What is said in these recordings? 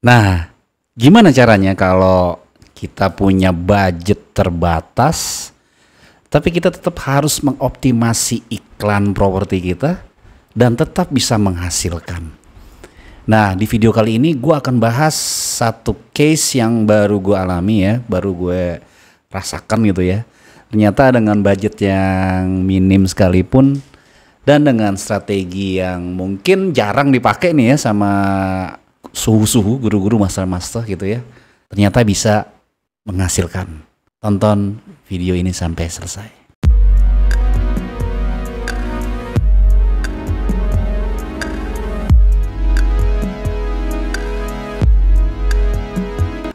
Nah, gimana caranya kalau kita punya budget terbatas, tapi kita tetap harus mengoptimasi iklan properti kita dan tetap bisa menghasilkan. Nah, di video kali ini gue akan bahas satu case yang baru gue alami ya, baru gue rasakan gitu ya. Ternyata dengan budget yang minim sekalipun dan dengan strategi yang mungkin jarang dipakai nih ya sama suhu-suhu, guru-guru, master-master gitu ya, ternyata bisa menghasilkan. Tonton video ini sampai selesai.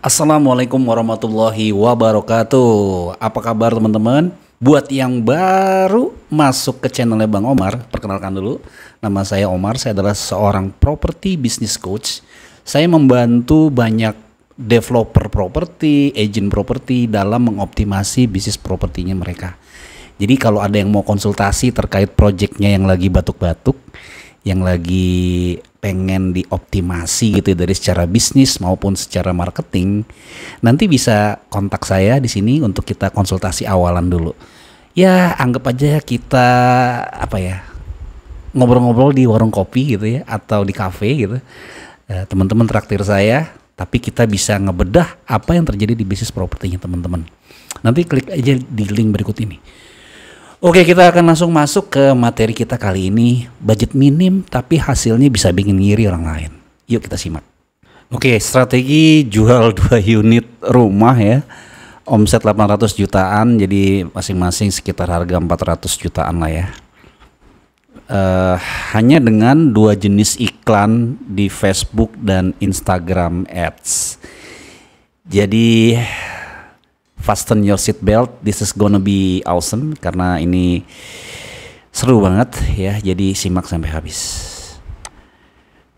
Assalamualaikum warahmatullahi wabarakatuh. Apa kabar teman-teman? Buat yang baru masuk ke channelnya Bang Omar, perkenalkan dulu. Nama saya Omar, saya adalah seorang property business coach. Saya membantu banyak developer properti, agent properti dalam mengoptimasi bisnis propertinya mereka. Jadi kalau ada yang mau konsultasi terkait projectnya yang lagi batuk-batuk, yang lagi pengen dioptimasi gitu dari secara bisnis maupun secara marketing, nanti bisa kontak saya di sini untuk kita konsultasi awalan dulu. Ya anggap aja kita ngobrol-ngobrol di warung kopi gitu ya, atau di kafe gitu. Teman-teman traktir saya, tapi kita bisa ngebedah apa yang terjadi di bisnis propertinya teman-teman. Nanti klik aja di link berikut ini. Oke, kita akan langsung masuk ke materi kita kali ini. Budget minim tapi hasilnya bisa bikin ngiri orang lain. Yuk kita simak. Oke, strategi jual 2 unit rumah ya. Omset 800 jutaan, jadi masing-masing sekitar harga 400 jutaan lah ya. Hanya dengan 2 jenis iklan di Facebook dan Instagram Ads. Jadi fasten your seat belt, this is gonna be awesome karena ini seru banget ya. Jadi simak sampai habis.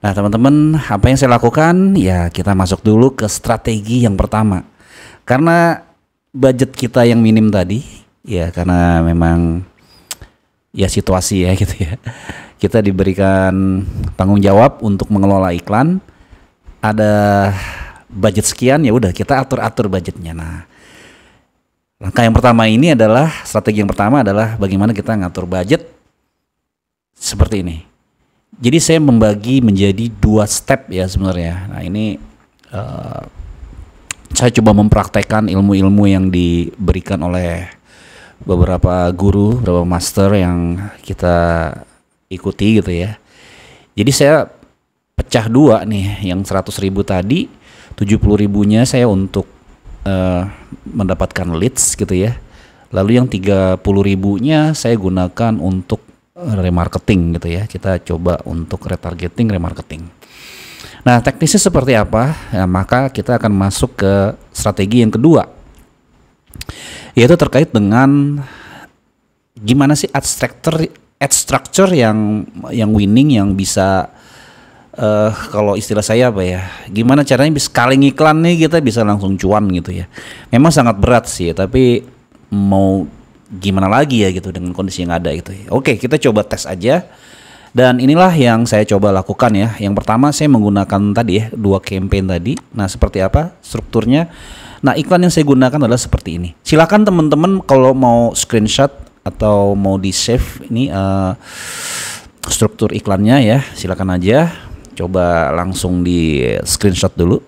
Nah teman-teman, apa yang saya lakukan? Ya kita masuk dulu ke strategi yang pertama. Karena budget kita yang minim tadi, ya karena memang ya situasi ya gitu ya. Kita diberikan tanggung jawab untuk mengelola iklan. Ada budget sekian, ya udah kita atur-atur budgetnya. Nah, langkah yang pertama ini adalah strategi yang pertama adalah bagaimana kita ngatur budget seperti ini. Jadi saya membagi menjadi 2 step ya sebenarnya. Nah, ini saya coba mempraktekkan ilmu-ilmu yang diberikan oleh beberapa guru, beberapa master yang kita ikuti gitu ya. Jadi saya pecah 2 nih, yang 100.000 tadi, 70.000-nya saya untuk mendapatkan leads gitu ya. Lalu yang 30.000-nya saya gunakan untuk remarketing gitu ya. Kita coba untuk retargeting, remarketing. Nah, teknisnya seperti apa? Ya, maka kita akan masuk ke strategi yang kedua, yaitu terkait dengan gimana sih ad structure yang winning, yang bisa kalau istilah saya apa ya, gimana caranya bisa scaling iklan nih kita bisa langsung cuan gitu ya. Memang sangat berat sih, tapi mau gimana lagi ya gitu dengan kondisi yang ada gitu ya. Oke, kita coba tes aja. Dan inilah yang saya coba lakukan ya. Yang pertama saya menggunakan tadi ya 2 campaign tadi. Nah, seperti apa strukturnya? Nah, iklan yang saya gunakan adalah seperti ini. Silakan teman-teman kalau mau screenshot atau mau di save ini struktur iklannya ya, silakan aja. Coba langsung di screenshot dulu.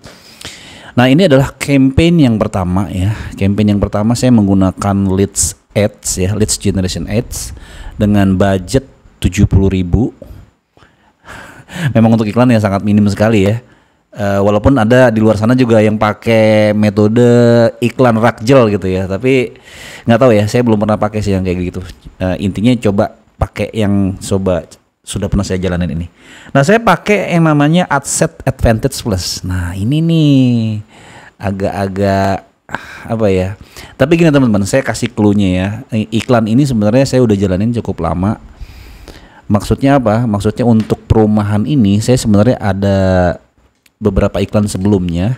Nah, ini adalah campaign yang pertama ya. Campaign yang pertama saya menggunakan leads ads ya, leads generation ads dengan budget 70.000. Memang untuk iklan ya sangat minim sekali ya. Walaupun ada di luar sana juga yang pakai metode iklan rakjel gitu ya, tapi nggak tahu ya, saya belum pernah pakai sih yang kayak gitu. Intinya coba pakai yang sudah pernah saya jalanin ini. Nah, saya pakai yang namanya AdSet Advantage Plus. Nah, ini nih agak-agak apa ya. Tapi gini teman-teman, saya kasih clue-nya ya. Iklan ini sebenarnya saya udah jalanin cukup lama. Maksudnya apa? Maksudnya untuk perumahan ini saya sebenarnya ada beberapa iklan sebelumnya,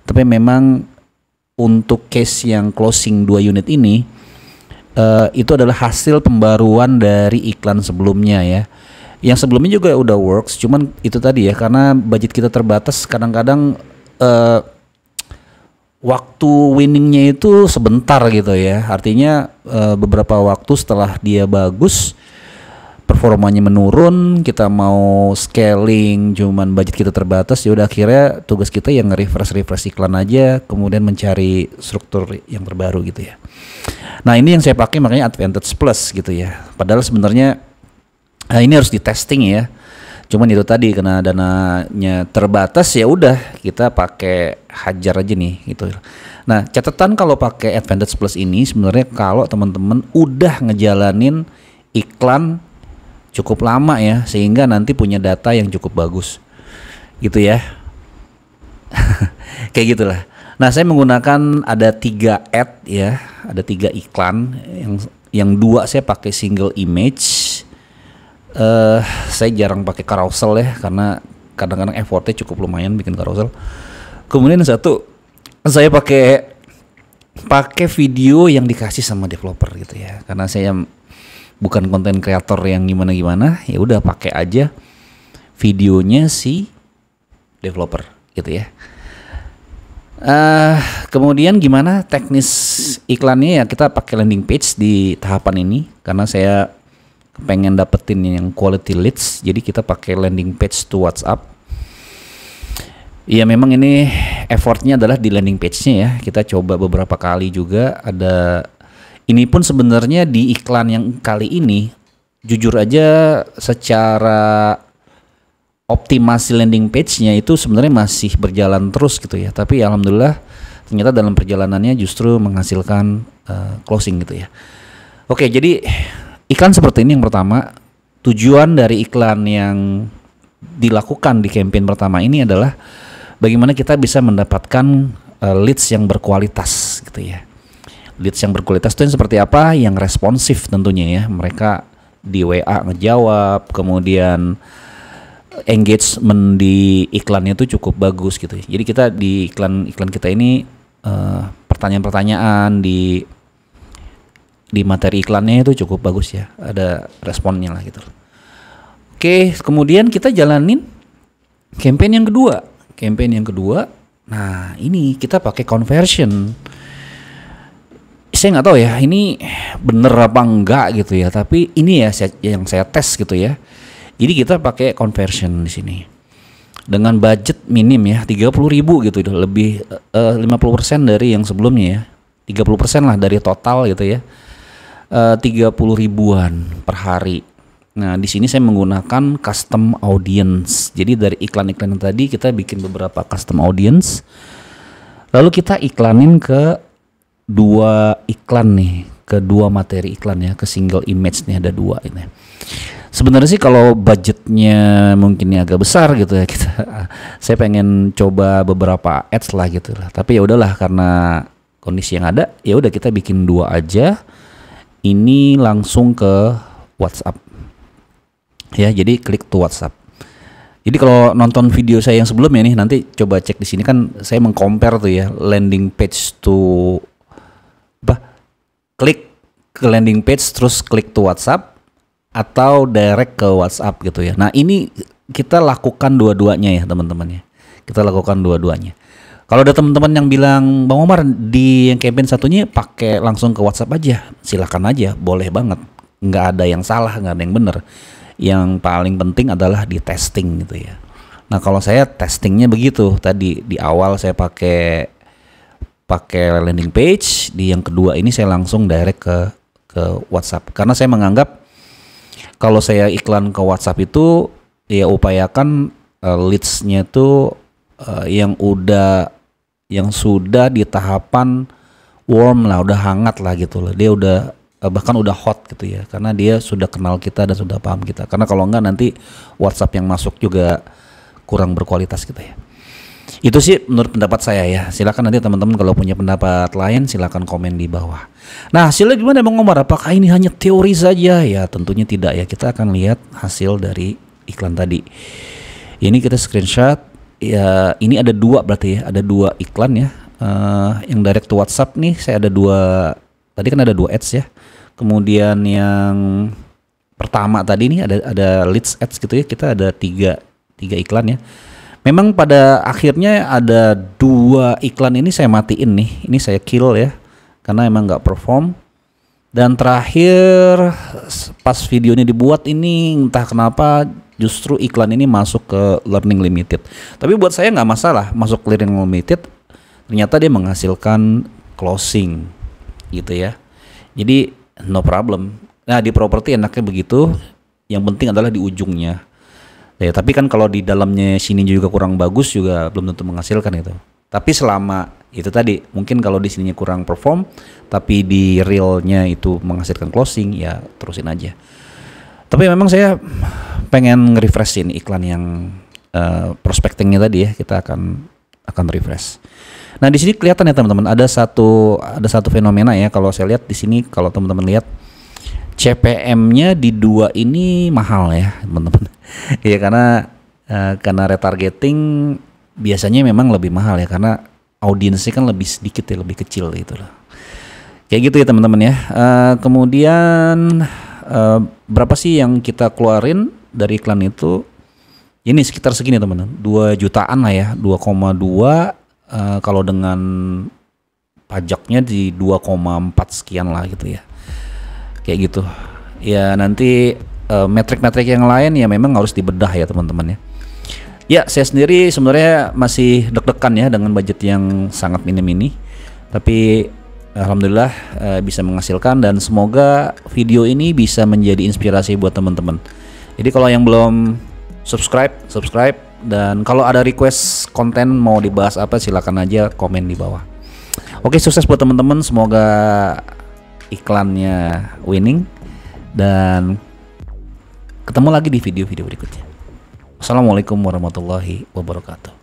tapi memang untuk case yang closing 2 unit ini itu adalah hasil pembaruan dari iklan sebelumnya ya. Yang sebelumnya juga udah works, cuman itu tadi ya, karena budget kita terbatas, kadang-kadang eh, waktu winningnya itu sebentar gitu ya. Artinya beberapa waktu setelah dia bagus, performanya menurun, kita mau scaling, cuman budget kita terbatas, ya udah akhirnya tugas kita yang nge-refresh iklan aja, kemudian mencari struktur yang terbaru gitu ya. Nah ini yang saya pakai makanya Advantage Plus gitu ya. Padahal sebenarnya ini harus di testing ya. Cuman itu tadi karena dananya terbatas ya udah kita pakai hajar aja nih gitu. Nah, catatan kalau pakai Advantage Plus ini sebenarnya kalau teman-teman udah ngejalanin iklan cukup lama ya sehingga nanti punya data yang cukup bagus. Gitu ya. Kayak gitulah. Nah, saya menggunakan ada 3 ad ya, ada 3 iklan yang 2 saya pakai single image. Saya jarang pakai carousel ya karena kadang-kadang effortnya cukup lumayan bikin carousel. Kemudian satu saya pakai video yang dikasih sama developer gitu ya, karena saya bukan konten kreator yang gimana-gimana, ya udah pakai aja videonya si developer gitu ya. Kemudian gimana teknis iklannya ya, kita pakai landing page di tahapan ini karena saya pengen dapetin yang quality leads, jadi kita pakai landing page to WhatsApp. Ya memang ini effortnya adalah di landing page-nya ya, kita coba beberapa kali juga. Ada ini pun sebenarnya di iklan yang kali ini jujur aja secara optimasi landing page-nya itu sebenarnya masih berjalan terus gitu ya, tapi alhamdulillah ternyata dalam perjalanannya justru menghasilkan closing gitu ya. Oke, jadi iklan seperti ini yang pertama. Tujuan dari iklan yang dilakukan di campaign pertama ini adalah bagaimana kita bisa mendapatkan leads yang berkualitas gitu ya. Leads yang berkualitas itu yang seperti apa? Yang responsif tentunya ya. Mereka di WA ngejawab, kemudian engagement di iklannya itu cukup bagus gitu ya. Jadi kita di iklan kita ini pertanyaan-pertanyaan di materi iklannya itu cukup bagus ya, ada responnya lah gitu. Oke, kemudian kita jalanin campaign yang kedua. Nah ini kita pakai conversion. Saya nggak tahu ya ini bener apa enggak gitu ya, tapi ini ya yang saya tes gitu ya. Jadi kita pakai conversion di sini dengan budget minim ya 30.000 gitu, lebih 50% dari yang sebelumnya ya, 30% lah dari total gitu ya. 30 ribuan per hari. Nah, di sini saya menggunakan custom audience. Jadi dari iklan-iklan yang tadi kita bikin beberapa custom audience. Lalu kita iklanin ke 2 iklan nih, ke 2 materi iklan ya, ke single image nih ada 2 ini. Sebenarnya sih kalau budgetnya mungkin agak besar gitu ya, saya pengen coba beberapa ads lah gitu lah. Tapi ya udahlah karena kondisi yang ada, ya udah kita bikin 2 aja. Ini langsung ke WhatsApp ya, jadi klik to WhatsApp. Jadi kalau nonton video saya yang sebelumnya nih, nanti coba cek di sini kan saya mengcompare tuh ya landing page to klik ke landing page terus klik to WhatsApp atau direct ke WhatsApp gitu ya. Nah ini kita lakukan dua-duanya ya teman-teman ya, kita lakukan dua-duanya. Kalau ada teman-teman yang bilang, Bang Omar di yang campaign satunya pakai langsung ke WhatsApp aja, silakan aja, boleh banget. Nggak ada yang salah, nggak ada yang benar. Yang paling penting adalah di testing gitu ya. Nah kalau saya testingnya begitu, tadi di awal saya pakai landing page, di yang kedua ini saya langsung direct ke WhatsApp. Karena saya menganggap kalau saya iklan ke WhatsApp itu ya upayakan leads-nya itu yang sudah di tahapan warm lah, udah hangat lah gitu loh. Dia udah bahkan udah hot gitu ya, karena dia sudah kenal kita dan sudah paham kita. Karena kalau enggak nanti WhatsApp yang masuk juga kurang berkualitas gitu ya. Itu sih menurut pendapat saya ya. Silakan nanti teman-teman kalau punya pendapat lain silakan komen di bawah. Nah hasilnya gimana Bang Omar? Apakah ini hanya teori saja? Ya tentunya tidak ya. Kita akan lihat hasil dari iklan tadi. Ini kita screenshot. Ya ini ada 2 berarti ya, ada 2 iklan ya. Yang direct to WhatsApp nih saya ada 2, tadi kan ada 2 ads ya. Kemudian yang pertama tadi nih ada leads ads gitu ya, kita ada 3 iklan ya. Memang pada akhirnya ada 2 iklan ini saya matiin nih, ini saya kill ya, karena emang nggak perform. Dan terakhir pas videonya dibuat ini entah kenapa justru iklan ini masuk ke Learning Limited. Tapi buat saya nggak masalah masuk Learning Limited, ternyata dia menghasilkan closing gitu ya. Jadi no problem. Nah di properti enaknya begitu, yang penting adalah di ujungnya. Ya, tapi kan kalau di dalamnya sini juga kurang bagus juga belum tentu menghasilkan itu. Tapi selama itu tadi mungkin kalau di sininya kurang perform tapi di realnya itu menghasilkan closing, ya terusin aja. Tapi memang saya pengen nge-refreshin iklan yang prospectingnya tadi ya, kita akan refresh. Nah di sini kelihatan ya teman-teman, ada satu fenomena ya, kalau saya lihat di sini, kalau teman-teman lihat CPM-nya di 2 ini mahal ya teman-teman. Ya karena retargeting biasanya memang lebih mahal ya, karena audiensnya kan lebih sedikit ya, lebih kecil gitu loh. Kayak gitu ya teman-teman ya. Kemudian berapa sih yang kita keluarin dari iklan itu? Ini sekitar segini teman-teman, 2 jutaan lah ya, 2,2 kalau dengan pajaknya di 2,4 sekian lah gitu ya. Kayak gitu. Ya nanti metrik-metrik yang lain ya memang harus dibedah ya teman-teman ya. Ya, saya sendiri sebenarnya masih deg-degan ya dengan budget yang sangat minim ini. Tapi alhamdulillah bisa menghasilkan, dan semoga video ini bisa menjadi inspirasi buat teman-teman. Jadi kalau yang belum subscribe, dan kalau ada request konten mau dibahas apa silakan aja komen di bawah. Oke, sukses buat teman-teman, semoga iklannya winning, dan ketemu lagi di video-video berikutnya. Assalamualaikum warahmatullahi wabarakatuh.